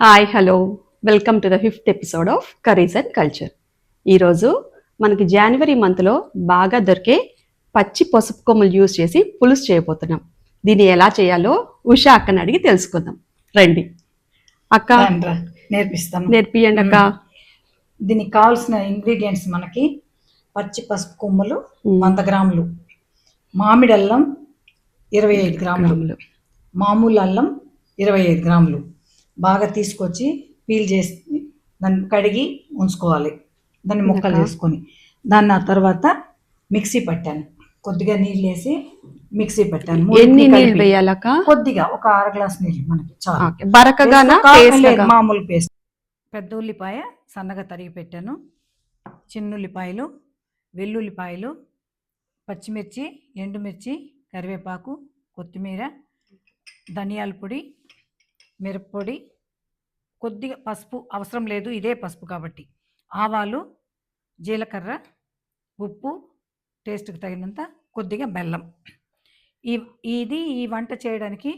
Hi hello welcome to the fifth episode of curries and culture. ఈరోజు మనకి జనవరి మంత్లో బాగా దొరికే పచ్చి పసుపు కొమ్ములు యూజ్ చేసి పులుసు చేయబోతున్నాం. దీన్ని ఎలా చేయాలో ఉషా అక్కని అడిగి తెలుసుకుందాం. రండి అక్క, నేర్పిస్తాను. నేర్పియండి అక్క. దీనికి కావాల్సిన ఇంగ్రీడియంట్స్ మనకి పచ్చి పసుపు కొమ్ములు 100 గ్రాములు, మామిడి అల్లం 25 గ్రాములు, మామూలు అల్లం 25 గ్రాములు బాగా తీసుకొచ్చి పీల్ చేసి దాన్ని కడిగి ఉంచుకోవాలి. దాన్ని ముక్కలు చేసుకొని దాన్ని ఆ తర్వాత మిక్సీ పట్టాను. కొద్దిగా నీళ్ళు వేసి మిక్సీ పట్టాను. ఎన్ని నీళ్ళు వేయాలక్క? కొద్దిగా ఒక 1/2 గ్లాస్ నీళ్ళు మనకి చాలు. బరకగానా మామూలు పేస్ట్. పెద్ద ఉల్లిపాయ సన్నగా తరిగి పెట్టాను, చిన్నుల్లిపాయలు, వెల్లుల్లిపాయలు, పచ్చిమిర్చి, ఎండుమిర్చి, కరివేపాకు, కొత్తిమీర, ధనియాల పొడి, మిరప్పొడి, కొద్దిగా పసుపు అవసరం లేదు, ఇదే పసుపు కాబట్టి, ఆవాలు, జీలకర్ర, ఉప్పు, టేస్ట్కి తగినంత, కొద్దిగా బెల్లం. ఈ వంట చేయడానికి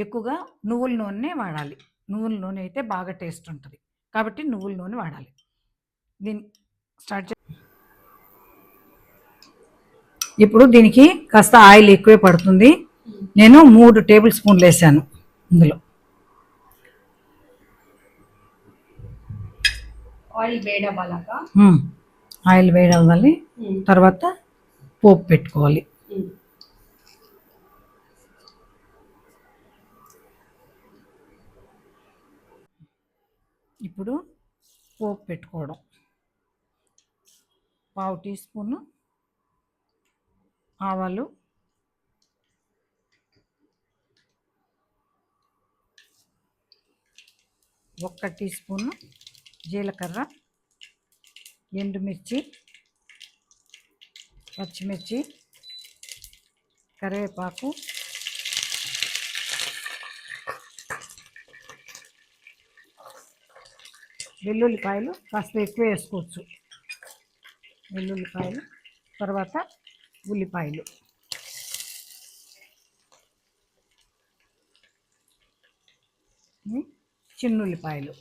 ఎక్కువగా నువ్వుల నూనె వాడాలి. నువ్వుల నూనె అయితే బాగా టేస్ట్ ఉంటుంది కాబట్టి నువ్వుల నూనె వాడాలి. దీన్ని స్టార్ట్ ఇప్పుడు దీనికి కాస్త ఆయిల్ ఎక్కువే పడుతుంది. నేను 3 టేబుల్ స్పూన్లు వేసాను. ఇందులో ఆయిల్ వేడవ్వాలి. తర్వాత పోపు పెట్టుకోవాలి. ఇప్పుడు పోపు పెట్టుకోవడం. 1/2 టీ స్పూను ఆవాలు, 1 టీ స్పూను జీలకర్ర, ఎండుమిర్చి, పచ్చిమిర్చి, కరివేపాకు, వెల్లుల్లిపాయలు కాస్త ఎక్కువ వేసుకోవచ్చు. వెల్లుల్లిపాయలు, తర్వాత ఉల్లిపాయలు, చిన్నుల్లిపాయలు,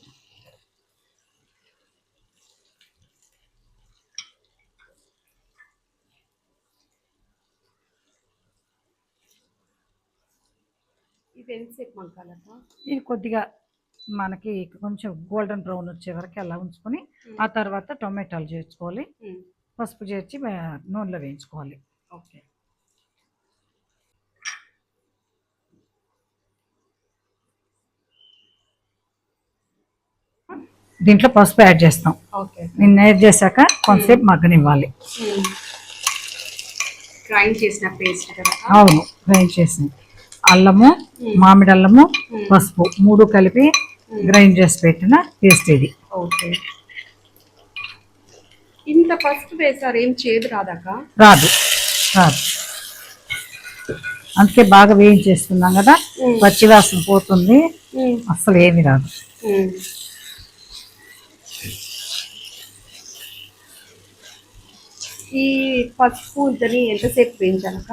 ఇది కొద్దిగా మనకి కొంచెం గోల్డెన్ బ్రౌన్ వచ్చే వరకు అలా ఉంచుకొని ఆ తర్వాత టొమాటోలు చేర్చుకోవాలి. పసుపు చేర్చి నూనెలో వేయించుకోవాలి. ఓకే, దీంట్లో పసుపు యాడ్ చేస్తాం. నేను యాడ్ చేశాక కొంతసేపు మగ్గనివ్వాలి. గ్రైండ్ చేసిన పేస్ట్. అవును, గ్రైండ్ చేసిన అల్లము, మామిడి అల్లము, పసుపు 3 కలిపి గ్రైండ్ చేసి పెట్టిన పేస్ట్ ఇది. ఓకే, ఇంత పసుపు వేసారు, ఏం చేదు రాదాక? రాదు. అందుకే బాగా వేయించేస్తున్నాం కదా, పచ్చివాసన పోతుంది, అసలు ఏమి రాదు. ఈ పసుపు ఇద్దరిని ఎంతసేపు వేయించాలక?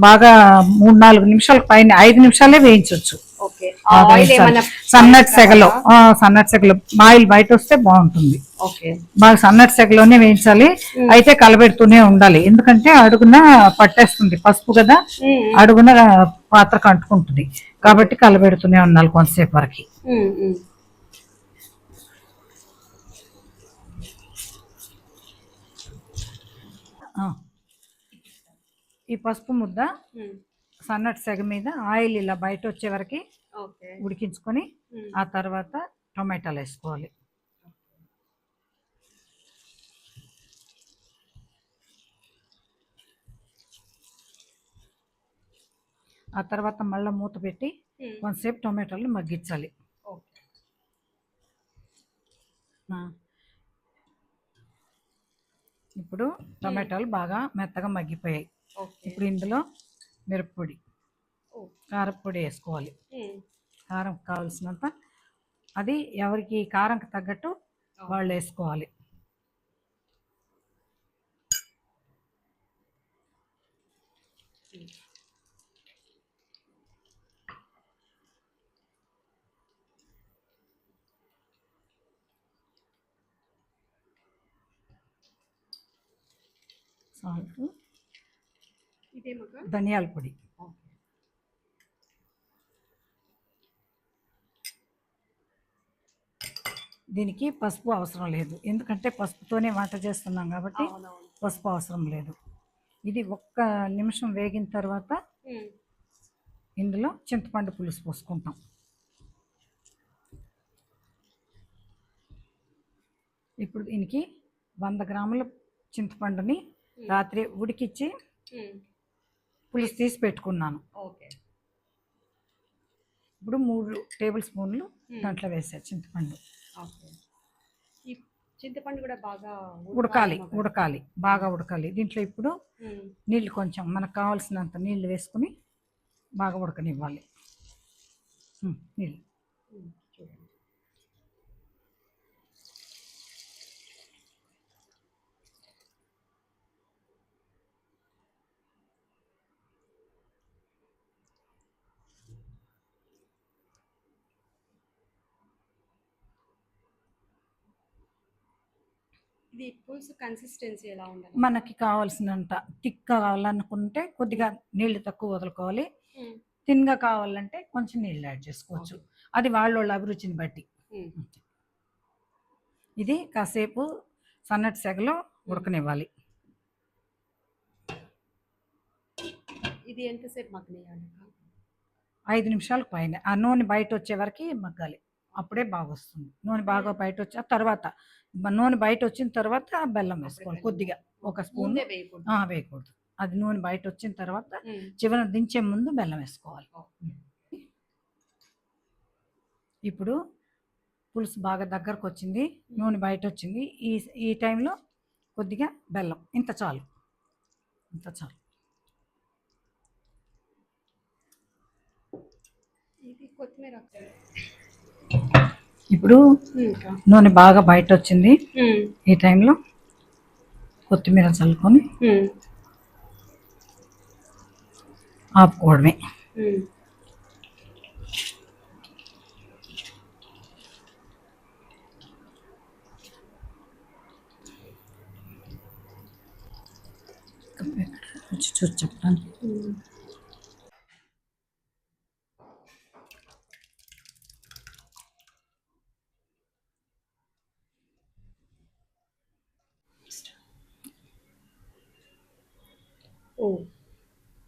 బాగా 3-4 నిమిషాల పైన, 5 నిమిషాలే వేయించవచ్చు. సన్నటి సెగలో ఆయిల్ బయట వస్తే బాగుంటుంది. బాగా సన్నటి సెగలోనే వేయించాలి. అయితే కలబెడుతూనే ఉండాలి, ఎందుకంటే అడుగున పట్టేస్తుంది పసుపు కదా, అడుగున పాత్రకు అంటుకుంటుంది కాబట్టి కలబెడుతూనే ఉండాలి కొంతసేపు వరకు. ఈ పసుపు ముద్ద సన్నటి సెగ మీద ఆయిల్ ఇలా బయట వచ్చే వరకు ఉడికించుకొని ఆ తర్వాత టొమాటోలు వేసుకోవాలి. ఆ తర్వాత మళ్ళీ మూత పెట్టి కొంతసేపు టొమాటోలు మగ్గించాలి. ఇప్పుడు టొమాటోలు బాగా మెత్తగా మగ్గిపోయాయి. ఇప్పుడు ఇందులో మిరప్పొడి, కారపొడి వేసుకోవాలి. కారం కావాల్సినంత, అది ఎవరికి కారంకి తగ్గట్టు వాళ్ళు వేసుకోవాలి. సాల్ట్, ఇదేమక్క? ధనియాల పొడి. దీనికి పసుపు అవసరం లేదు, ఎందుకంటే పసుపుతోనే వంట చేస్తున్నాం కాబట్టి పసుపు అవసరం లేదు. ఇది ఒక్క నిమిషం వేగిన తర్వాత ఇందులో చింతపండు పులుసు పోసుకుంటాం. ఇప్పుడు దీనికి 100 గ్రాముల చింతపండుని రాత్రి ఉడికిచ్చి పులుసు తీసి పెట్టుకున్నాను. ఇప్పుడు 3 టేబుల్ స్పూన్లు దాంట్లో వేసారు చింతపండు. ఈ చింతపండు కూడా బాగా ఉడకాలి, బాగా ఉడకాలి. దీంట్లో ఇప్పుడు నీళ్ళు కొంచెం మనకు కావాల్సినంత నీళ్ళు వేసుకుని బాగా ఉడకనివ్వాలి. నీళ్ళు ఇది పులుసు కన్సిస్టెన్సీ ఎలా ఉండాలి? మనకి కావాల్సినంత థిక్ కావాలనుకుంటే కొద్దిగా నీళ్లు తక్కువ వదులుకోవాలి, తిన్గా కావాలంటే కొంచెం నీళ్ళు యాడ్ చేసుకోవచ్చు. అది వాళ్ళ అభిరుచిని బట్టి. ఇది కాసేపు సన్నటి సెగలో ఉడకనివ్వాలి. ఇది ఎంతసేపు మగ్గనివ్వాలి? 5 నిమిషాలకు పైన. ఆ నూనె బయట వచ్చే వరకు మగ్గాలి, అప్పుడే బాగా వస్తుంది. నూనె బాగా బయట వచ్చి తర్వాత నూనె బయట వచ్చిన తర్వాత బెల్లం వేసుకోవాలి కొద్దిగా, 1 స్పూన్ వేయకూడదు. అది నూనె బయట వచ్చిన తర్వాత చివరి దించే ముందు బెల్లం వేసుకోవాలి. ఇప్పుడు పులుసు బాగా దగ్గరకు వచ్చింది, నూనె బయట వచ్చింది. ఈ టైంలో కొద్దిగా బెల్లం, ఇంత చాలు. కొత్తిమీర. ఇప్పుడు నూనె బాగా బయట వచ్చింది, ఈ టైంలో కొత్తిమీర చల్లుకొని ఆపుకోవడమే. చూసి చెప్తాను.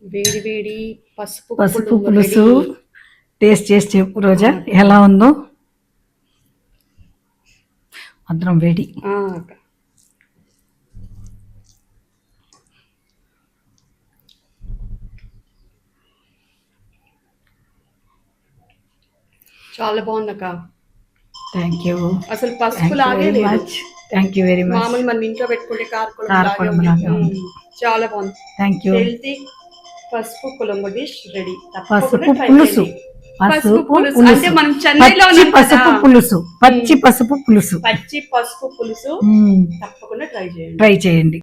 వేడి వేడి పసుపు పులుసు టేస్ట్ చేసి చెప్పు రోజా, ఎలా ఉందో. అందరం వేడి. చాలా బాగుందక్క. Thank you. అసలు పసుపు లాగే లేదు. Thank you very much. మామూలు మన ఇంట్లో పెట్టుకుంటే కారకులం చాలా బాగుంది. Thank you. హెల్తీ పసుపు కొలంబో డిష్ రెడీ. పసుపు పులుసు, అంటే మనం చెన్నైలో పసుపు పులుసు, పచ్చి పసుపు పులుసు తప్పకుండా ట్రై చేయండి.